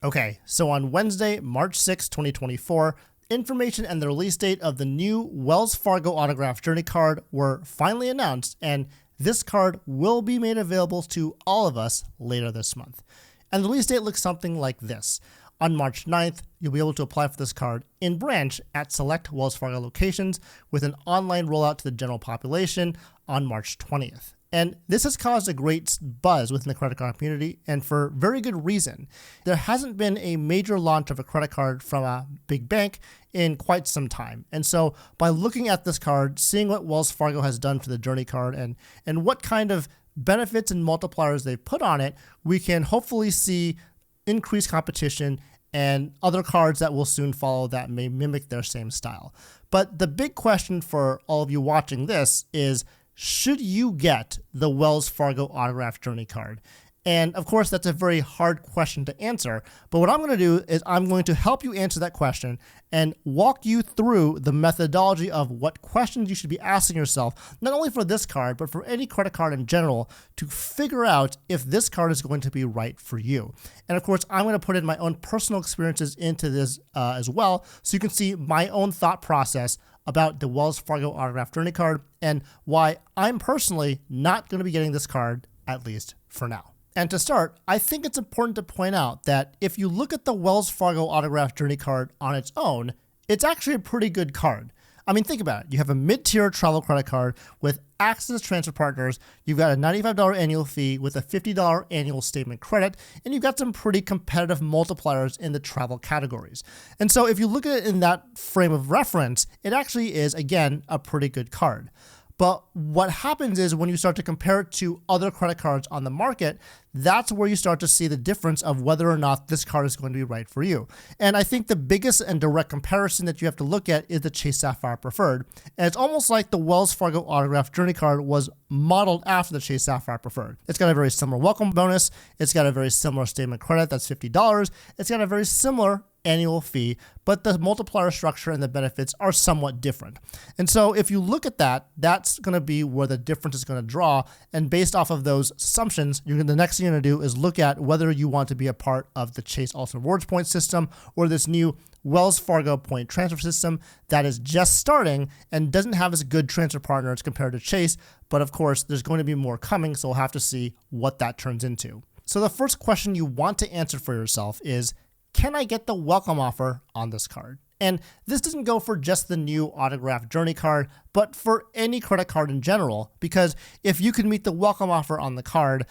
Okay, so on Wednesday, March 6, 2024, information and the release date of the new Wells Fargo Autograph Journey card were finally announced, and this card will be made available to all of us later this month. And the release date looks something like this. On March 9th, you'll be able to apply for this card in branch at select Wells Fargo locations with an online rollout to the general population on March 20th. And this has caused a great buzz within the credit card community, and for very good reason. There hasn't been a major launch of a credit card from a big bank in quite some time. And so by looking at this card, seeing what Wells Fargo has done for the Journey card and what kind of benefits and multipliers they've put on it, we can hopefully see increased competition and other cards that will soon follow that may mimic their same style. But the big question for all of you watching this is, should you get the Wells Fargo Autograph Journey card? And of course, that's a very hard question to answer. But what I'm going to do is I'm going to help you answer that question and walk you through the methodology of what questions you should be asking yourself, not only for this card, but for any credit card in general, to figure out if this card is going to be right for you. And of course, I'm going to put in my own personal experiences into this as well, so you can see my own thought process about the Wells Fargo Autograph Journey card and why I'm personally not going to be getting this card, at least for now. And to start, I think it's important to point out that if you look at the Wells Fargo Autograph Journey card on its own, it's actually a pretty good card. I mean, think about it. You have a mid-tier travel credit card with access to transfer partners. You've got a $95 annual fee with a $50 annual statement credit, and you've got some pretty competitive multipliers in the travel categories. And so if you look at it in that frame of reference, it actually is, again, a pretty good card. But what happens is when you start to compare it to other credit cards on the market, that's where you start to see the difference of whether or not this card is going to be right for you. And I think the biggest and direct comparison that you have to look at is the Chase Sapphire Preferred. And it's almost like the Wells Fargo Autograph Journey card was modeled after the Chase Sapphire Preferred. It's got a very similar welcome bonus. It's got a very similar statement credit, that's $50. It's got a very similar annual fee, but the multiplier structure and the benefits are somewhat different. And so if you look at that, that's going to be where the difference is going to draw. And based off of those assumptions, the next thing you're going to do is look at whether you want to be a part of the Chase Ultimate Rewards point system or this new Wells Fargo point transfer system that is just starting and doesn't have as good transfer partners compared to Chase. But of course, there's going to be more coming, so we'll have to see what that turns into. So the first question you want to answer for yourself is, can I get the welcome offer on this card? And this doesn't go for just the new Autograph Journey card, but for any credit card in general, because if you can meet the welcome offer on the card,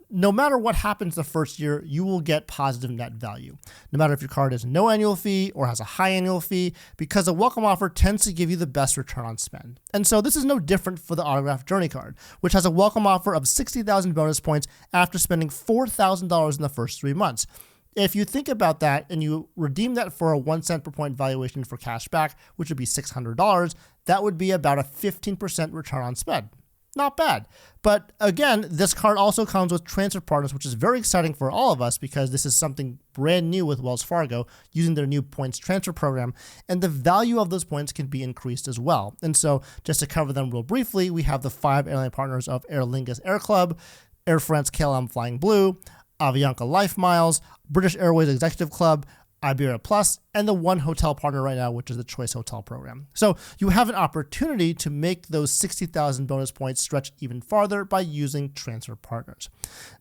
no matter what happens the first year, you will get positive net value. No matter if your card has no annual fee or has a high annual fee, because a welcome offer tends to give you the best return on spend. And so this is no different for the Autograph Journey card, which has a welcome offer of 60,000 bonus points after spending $4,000 in the first 3 months. If you think about that and you redeem that for a 1 cent per point valuation for cash back, which would be $600, that would be about a 15% return on spend. Not bad. But again, this card also comes with transfer partners, which is very exciting for all of us because this is something brand new with Wells Fargo using their new points transfer program, and the value of those points can be increased as well. And so just to cover them real briefly, we have the 5 airline partners of Aer Lingus AerClub, Air France-KLM Flying Blue, Avianca LifeMiles, British Airways Executive Club, Iberia Plus, and the one hotel partner right now, which is the Choice Hotel program. So you have an opportunity to make those 60,000 bonus points stretch even farther by using transfer partners.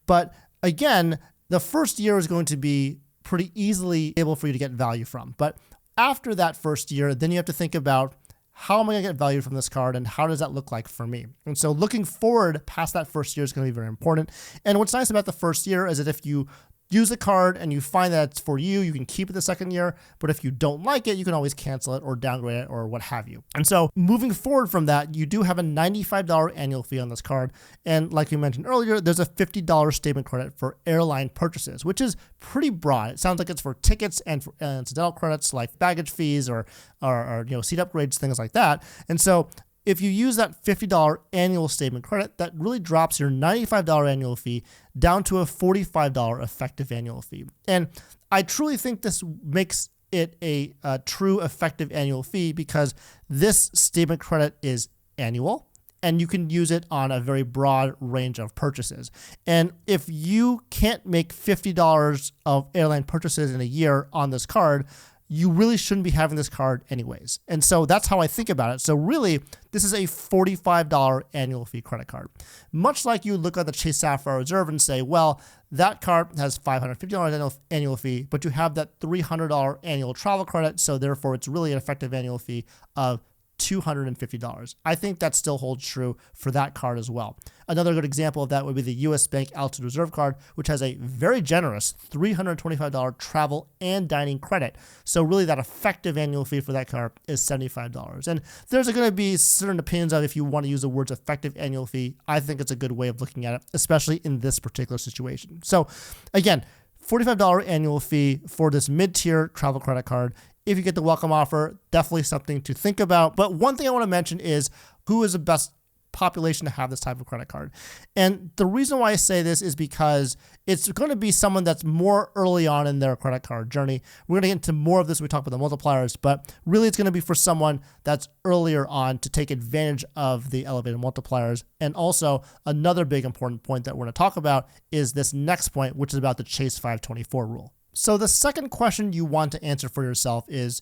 But again, the first year is going to be pretty easily able for you to get value from. But after that first year, then you have to think about, how am I going to get value from this card and how does that look like for me? And so looking forward past that first year is going to be very important. And what's nice about the first year is that if you use the card and you find that it's for you, you can keep it the second year. But if you don't like it, you can always cancel it or downgrade it or what have you. And so moving forward from that, you do have a $95 annual fee on this card. And like we mentioned earlier, there's a $50 statement credit for airline purchases, which is pretty broad. It sounds like it's for tickets and for incidental credits like baggage fees or seat upgrades, things like that. And so if you use that $50 annual statement credit, that really drops your $95 annual fee down to a $45 effective annual fee. And I truly think this makes it a true effective annual fee because this statement credit is annual. and you can use it on a very broad range of purchases. And if you can't make $50 of airline purchases in a year on this card, you really shouldn't be having this card anyways. And so that's how I think about it. So really, this is a $45 annual fee credit card. Much like you look at the Chase Sapphire Reserve and say, well, that card has $550 annual fee, but you have that $300 annual travel credit, so therefore it's really an effective annual fee of $250. I think that still holds true for that card as well. Another good example of that would be the US Bank Altitude Reserve card, which has a very generous $325 travel and dining credit. So really that effective annual fee for that card is $75. And there's going to be certain opinions of if you want to use the words effective annual fee. I think it's a good way of looking at it, especially in this particular situation. So again, $45 annual fee for this mid-tier travel credit card. If you get the welcome offer, definitely something to think about. But one thing I want to mention is who is the best population to have this type of credit card. And the reason why I say this is because it's going to be someone that's more early on in their credit card journey. We're going to get into more of this when we talk about the multipliers, but really it's going to be for someone that's earlier on to take advantage of the elevated multipliers. And also another big important point that we're going to talk about is this next point, which is about the Chase 524 rule. So the second question you want to answer for yourself is,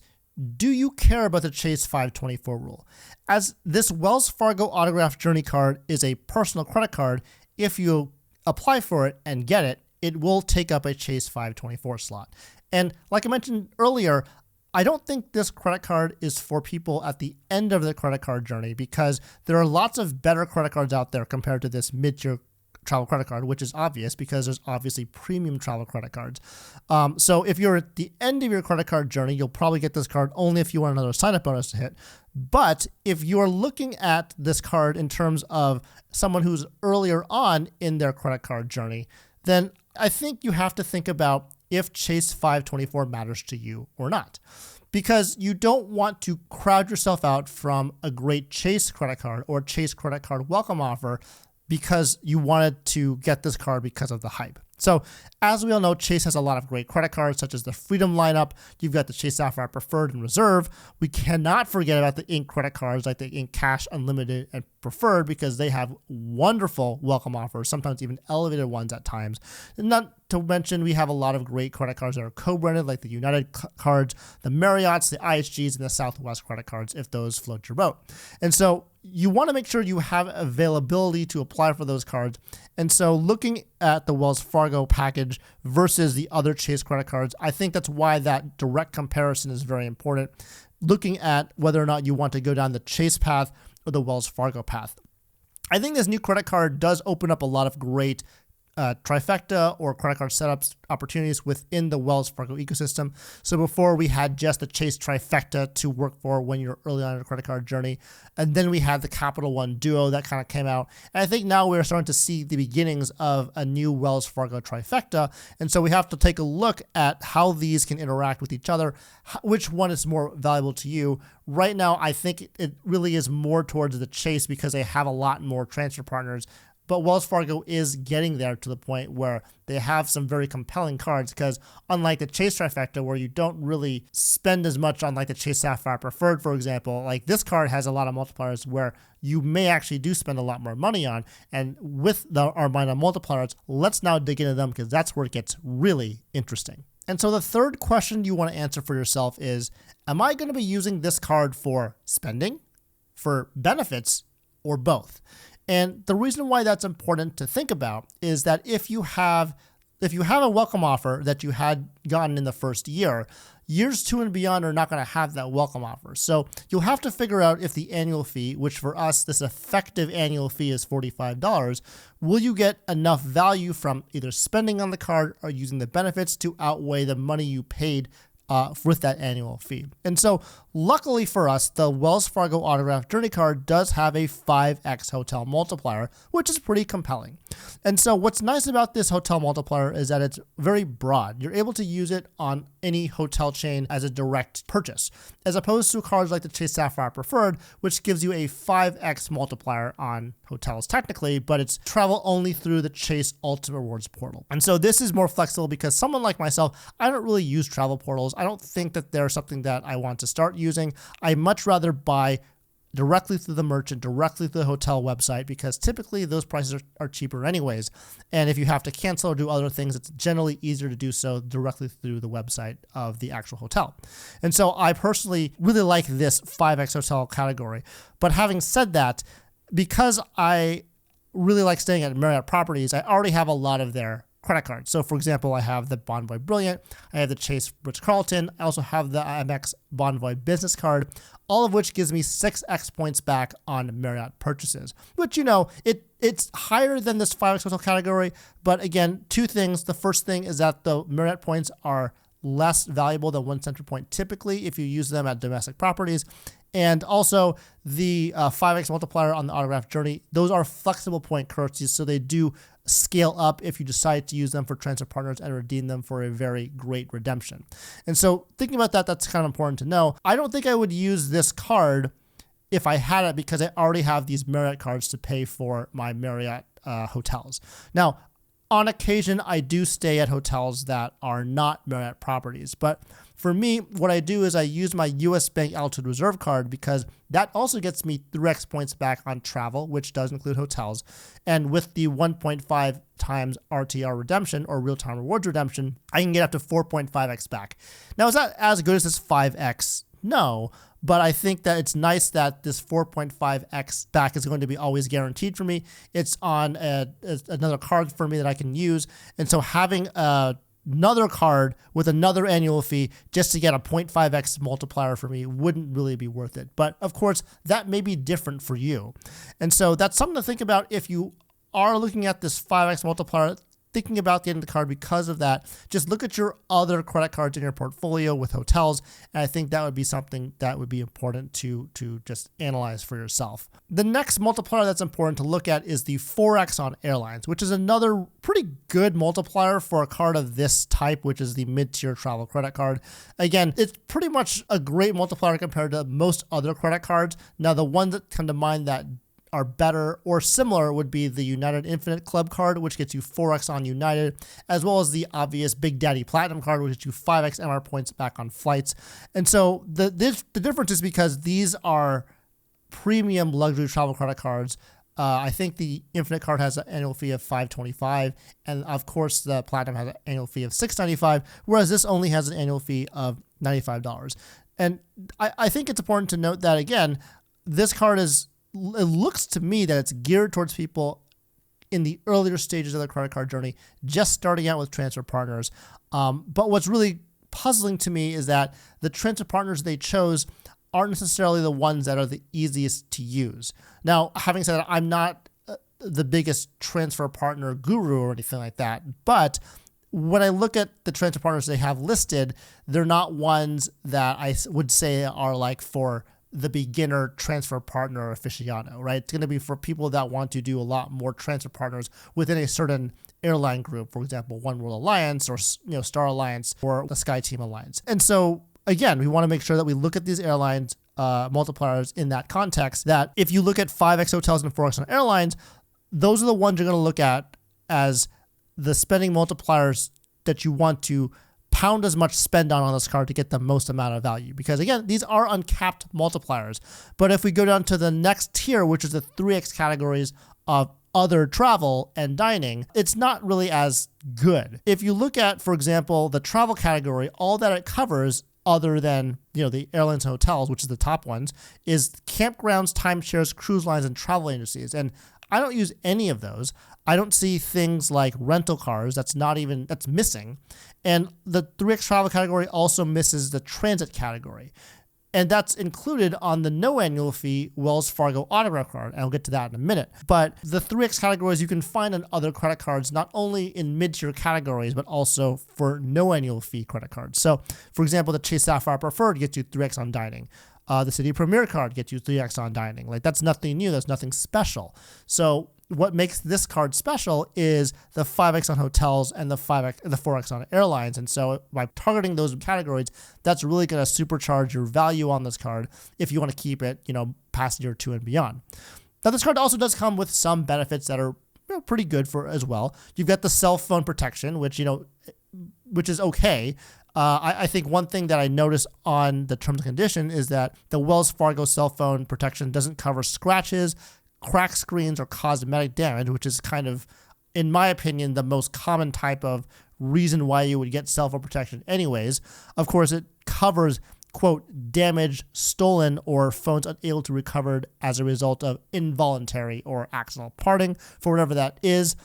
do you care about the Chase 524 rule? As this Wells Fargo Autograph Journey card is a personal credit card, if you apply for it and get it, it will take up a Chase 524 slot. And like I mentioned earlier, I don't think this credit card is for people at the end of the credit card journey because there are lots of better credit cards out there compared to this mid-tier travel credit card, which is obvious because there's obviously premium travel credit cards. So if you're at the end of your credit card journey, you'll probably get this card only if you want another sign-up bonus to hit. But if you're looking at this card in terms of someone who's earlier on in their credit card journey, then I think you have to think about if Chase 524 matters to you or not. Because you don't want to crowd yourself out from a great Chase credit card or Chase credit card welcome offer because you wanted to get this card because of the hype. So as we all know, Chase has a lot of great credit cards, such as the Freedom lineup. You've got the Chase Sapphire Preferred and Reserve. We cannot forget about the Ink credit cards like the Ink Cash Unlimited and Preferred because they have wonderful welcome offers, sometimes even elevated ones at times. And not to mention, we have a lot of great credit cards that are co-branded, like the United cards, the Marriotts, the IHGs, and the Southwest credit cards, if those float your boat. And so you want to make sure you have availability to apply for those cards. And so looking at the Wells Fargo package versus the other Chase credit cards, I think that's why that direct comparison is very important. Looking at whether or not you want to go down the Chase path or the Wells Fargo path. I think this new credit card does open up a lot of great trifecta or credit card setups opportunities within the Wells Fargo ecosystem. So before we had just the Chase trifecta to work for when you're early on in your credit card journey. And then we had the Capital One Duo that kind of came out. And I think now we're starting to see the beginnings of a new Wells Fargo trifecta. And so we have to take a look at how these can interact with each other, which one is more valuable to you. Right now, I think it really is more towards the Chase because they have a lot more transfer partners. But Wells Fargo is getting there to the point where they have some very compelling cards because unlike the Chase trifecta where you don't really spend as much on like the Chase Sapphire Preferred, for example, like this card has a lot of multipliers where you may actually do spend a lot more money on. And with our mind on multipliers, let's now dig into them because that's where it gets really interesting. And so the third question you want to answer for yourself is, am I going to be using this card for spending, for benefits, or both? And the reason why that's important to think about is that if you have a welcome offer that you had gotten in the first year, years 2 and beyond are not going to have that welcome offer. So you'll have to figure out if the annual fee, which for us, this effective annual fee is $45, will you get enough value from either spending on the card or using the benefits to outweigh the money you paid with that annual fee. And so luckily for us, the Wells Fargo Autograph Journey card does have a 5x hotel multiplier, which is pretty compelling. And so what's nice about this hotel multiplier is that it's very broad. You're able to use it on any hotel chain as a direct purchase, as opposed to cards like the Chase Sapphire Preferred, which gives you a 5x multiplier on hotels technically, but it's travel only through the Chase Ultimate Rewards portal. And so this is more flexible because someone like myself, I don't really use travel portals. I don't think that they're something that I want to start using. I much rather buy directly through the merchant, directly through the hotel website, because typically those prices are cheaper anyways. And if you have to cancel or do other things, it's generally easier to do so directly through the website of the actual hotel. And so I personally really like this 5X hotel category. But having said that, because I really like staying at Marriott properties, I already have a lot of their credit cards. So for example, I have the Bonvoy Brilliant, I have the Chase Ritz-Carlton, I also have the Amex Bonvoy Business Card, all of which gives me 6x points back on Marriott purchases, which, it's higher than this 5x hotel category. But again, two things. The first thing is that the Marriott points are less valuable than 1 Central Point typically if you use them at domestic properties. And also the 5X multiplier on the Autograph Journey, those are flexible point currencies, so they do scale up if you decide to use them for transfer partners and redeem them for a very great redemption. And so thinking about that, that's kind of important to know. I don't think I would use this card if I had it, because I already have these Marriott cards to pay for my Marriott hotels. Now, on occasion, I do stay at hotels that are not Marriott properties, but for me, what I do is I use my US Bank Altitude Reserve card, because that also gets me 3x points back on travel, which does include hotels. And with the 1.5 times RTR redemption, or real-time rewards redemption, I can get up to 4.5x back. Now, is that as good as this 5x? No, but I think that it's nice that this 4.5x back is going to be always guaranteed for me. It's on another card for me that I can use. And so having another card with another annual fee just to get a 0.5x multiplier for me wouldn't really be worth it. But of course, that may be different for you. And so that's something to think about if you are looking at this 5x multiplier, thinking about the end of the card. Because of that, just look at your other credit cards in your portfolio with hotels, and I think that would be something that would be important to just analyze for yourself. The next multiplier that's important to look at is the 4X on airlines, which is another pretty good multiplier for a card of this type, which is the mid-tier travel credit card. Again, it's pretty much a great multiplier compared to most other credit cards. Now, the ones that come to mind that are better or similar would be the United Infinite Club card, which gets you 4x on United, as well as the obvious Big Daddy Platinum card, which gets you 5x MR points back on flights. And so the difference is because these are premium luxury travel credit cards. I think the Infinite card has an annual fee of $525, and of course the Platinum has an annual fee of $695, whereas this only has an annual fee of $95. And I think it's important to note that, again, this card it looks to me that it's geared towards people in the earlier stages of the credit card journey, just starting out with transfer partners. But what's really puzzling to me is that the transfer partners they chose aren't necessarily the ones that are the easiest to use. Now, having said that, I'm not the biggest transfer partner guru or anything like that, but when I look at the transfer partners they have listed, they're not ones that I would say are like for the beginner transfer partner aficionado, right? It's going to be for people that want to do a lot more transfer partners within a certain airline group, for example, One World Alliance or Star Alliance or the SkyTeam Alliance. And so again, we want to make sure that we look at these airlines multipliers in that context, that if you look at 5X hotels and 4X on airlines, those are the ones you're going to look at as the spending multipliers that you want to pound as much spend on this card to get the most amount of value. Because again, these are uncapped multipliers. But if we go down to the next tier, which is the 3X categories of other travel and dining, it's not really as good. If you look at, for example, the travel category, all that it covers other than, the airlines and hotels, which is the top ones, is campgrounds, timeshares, cruise lines, and travel agencies. And I don't use any of those. I don't see things like rental cars. That's missing. And the 3X travel category also misses the transit category. And that's included on the no annual fee Wells Fargo Autograph card. And I'll get to that in a minute. But the 3X categories you can find on other credit cards, not only in mid-tier categories, but also for no annual fee credit cards. So, for example, the Chase Sapphire Preferred gets you 3X on dining. The Citi Premier card gets you 3X on dining. Like, that's nothing new. That's nothing special. So what makes this card special is the 5X on hotels and the 4X on airlines. And so by targeting those categories, that's really going to supercharge your value on this card if you want to keep it, past year 2 and beyond. Now, this card also does come with some benefits that are pretty good for as well. You've got the cell phone protection, which is okay. I think one thing that I noticed on the terms and condition is that the Wells Fargo cell phone protection doesn't cover scratches, cracked screens, or cosmetic damage, which is kind of, in my opinion, the most common type of reason why you would get cell phone protection anyways. Of course, it covers, quote, damaged, stolen, or phones unable to be recovered as a result of involuntary or accidental parting, for whatever that is.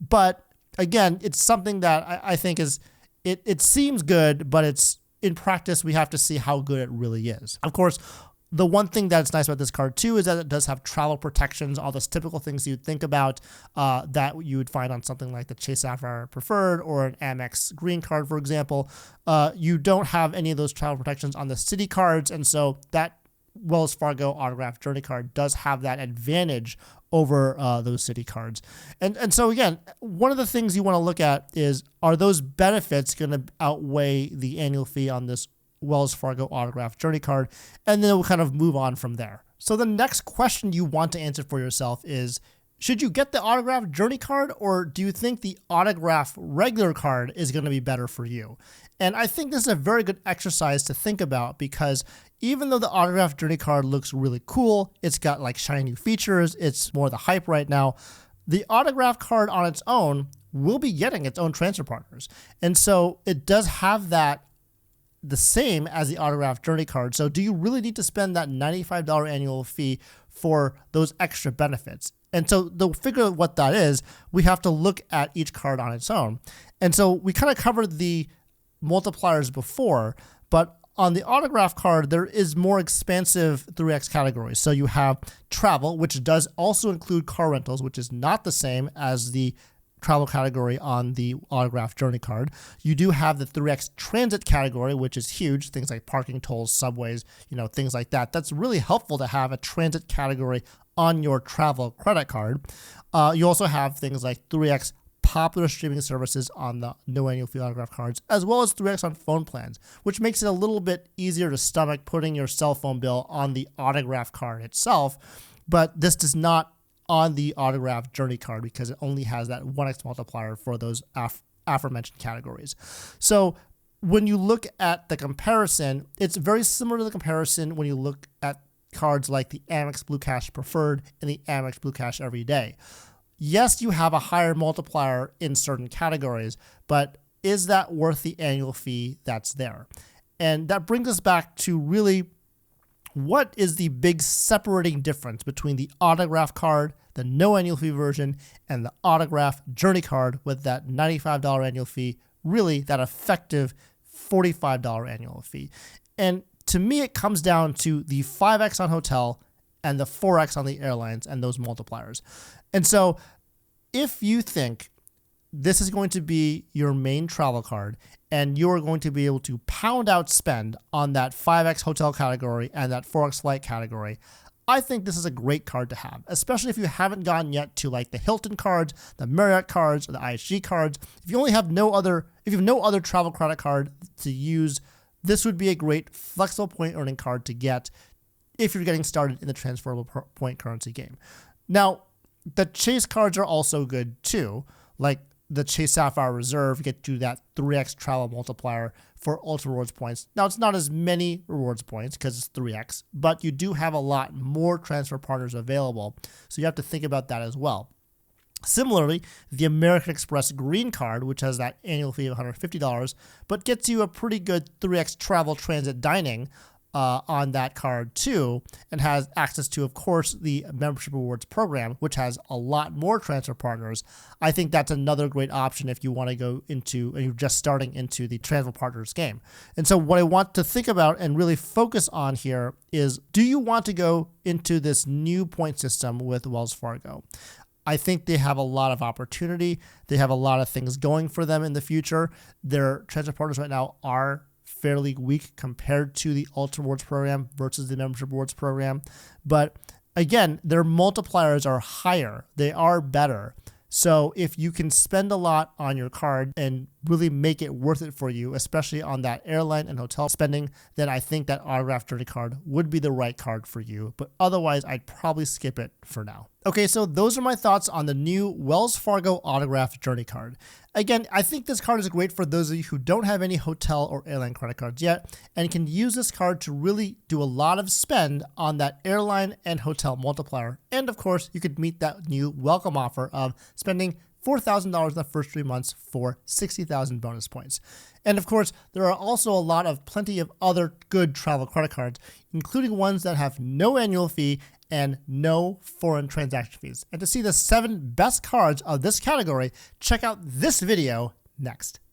But again, it's something that I think is, it seems good, but it's, in practice, we have to see how good it really is. Of course, the one thing that's nice about this card too is that it does have travel protections, all those typical things you'd think about that you would find on something like the Chase Sapphire Preferred or an Amex Green card, for example. You don't have any of those travel protections on the Citi cards, and so that Wells Fargo Autograph Journey card does have that advantage over those Citi cards. And so again, one of the things you want to look at is, are those benefits going to outweigh the annual fee on this Wells Fargo Autograph Journey card? And then we'll kind of move on from there. So the next question you want to answer for yourself is, should you get the Autograph Journey card, or do you think the Autograph regular card is going to be better for you? And I think this is a very good exercise to think about, because even though the Autograph Journey card looks really cool, it's got like shiny new features, it's more the hype right now, the Autograph card on its own will be getting its own transfer partners. And so it does have that the same as the Autograph Journey card. So do you really need to spend that $95 annual fee for those extra benefits? And so to figure out what that is, we have to look at each card on its own. And so we kind of covered the multipliers before, but on the Autograph card, there is more expansive 3X categories. So you have travel, which does also include car rentals, which is not the same as the travel category on the Autograph Journey card. You do have the 3X transit category, which is huge. Things like parking tolls, subways, things like that. That's really helpful to have a transit category on your travel credit card. You also have things like 3X popular streaming services on the no annual fee Autograph cards, as well as 3X on phone plans, which makes it a little bit easier to stomach putting your cell phone bill on the Autograph card itself. But this does not on the Autograph Journey card, because it only has that 1X multiplier for those aforementioned categories. So when you look at the comparison, it's very similar to the comparison when you look at cards like the Amex Blue Cash Preferred and the Amex Blue Cash Everyday. Yes, you have a higher multiplier in certain categories, but is that worth the annual fee that's there? And that brings us back to really, what is the big separating difference between the Autograph card, the no annual fee version, and the Autograph Journey card with that $95 annual fee, really that effective $45 annual fee? And to me, it comes down to the 5X on hotel and the 4X on the airlines and those multipliers. And so if you think this is going to be your main travel card and you're going to be able to pound out spend on that 5X hotel category and that 4X flight category, I think this is a great card to have, especially if you haven't gotten yet to like the Hilton cards, the Marriott cards, or the IHG cards. If you have no other travel credit card to use, this would be a great flexible point earning card to get if you're getting started in the transferable point currency game. Now, the Chase cards are also good too, like the Chase Sapphire Reserve. You get to that 3X travel multiplier for Ultra Rewards points. Now, it's not as many rewards points because it's 3X, but you do have a lot more transfer partners available, so you have to think about that as well. Similarly, the American Express Green card, which has that annual fee of $150, but gets you a pretty good 3X travel transit dining on that card too, and has access to, of course, the membership rewards program, which has a lot more transfer partners. I think that's another great option if you want to go into, and you're just starting into the transfer partners game. And so what I want to think about and really focus on here is, do you want to go into this new point system with Wells Fargo? I think they have a lot of opportunity. They have a lot of things going for them in the future. Their transfer partners right now are fairly weak compared to the Ultra Rewards program versus the membership rewards program. But again, their multipliers are higher. They are better. So if you can spend a lot on your card and really make it worth it for you, especially on that airline and hotel spending, then I think that Autograph Journey card would be the right card for you. But otherwise, I'd probably skip it for now. Okay, so those are my thoughts on the new Wells Fargo Autograph Journey card. Again, I think this card is great for those of you who don't have any hotel or airline credit cards yet and can use this card to really do a lot of spend on that airline and hotel multiplier. And of course, you could meet that new welcome offer of spending $4,000 in the first 3 months for 60,000 bonus points. And of course, there are also plenty of other good travel credit cards, including ones that have no annual fee and no foreign transaction fees. And to see the 7 best cards of this category, check out this video next.